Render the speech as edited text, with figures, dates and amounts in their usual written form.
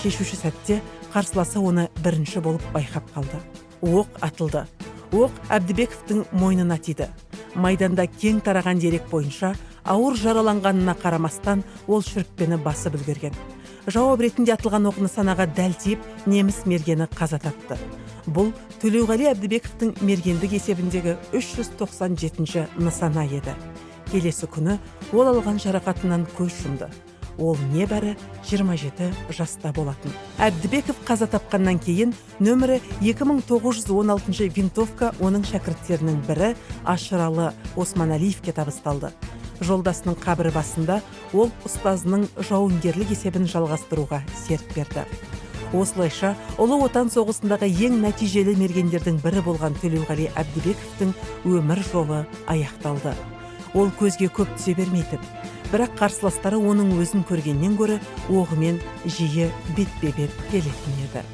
шешуші сәтте қарсыласы оны бірінші болып байқап қалды. Оқ атылды. Оқ Әбдібековтің мойнына тиді. Майданда кең тараған дерек бойынша ауыр жараланғанына қарамастан ол шүріппені басып үлгерген. Жауап ретінде атылған оқ нысанаға дәл тиіп, неміс мергені қаза тапты. Бұл Төлеуғали Әбдібековтің мергендік есебіндегі 397-ші нысана еді. Келесі күні ол алған жарақатынан көз жұмды. Ол небәрі 27 жаста болатын. Әбдібеков қаза тапқаннан кейін нөмірі 2916 винтовка оның шәкірттерінің бірі Ашыралы Османалиевке табысталды. Жолдасының қабірі басында ол ұстазының жауынгерлік есебін жалғастыруға серт берді. Осылайша, Ұлы Отан соғысындағы ең нәтижелі мергендердің бірі болған Төлеуғали Әбдібековтің өмір жолы аяқталды. Ол көзге көп түсе бермейтін, бірақ қарсыластары оның өзін көргеннен гөрі оғымен жиі бетпе-бет келетін еді.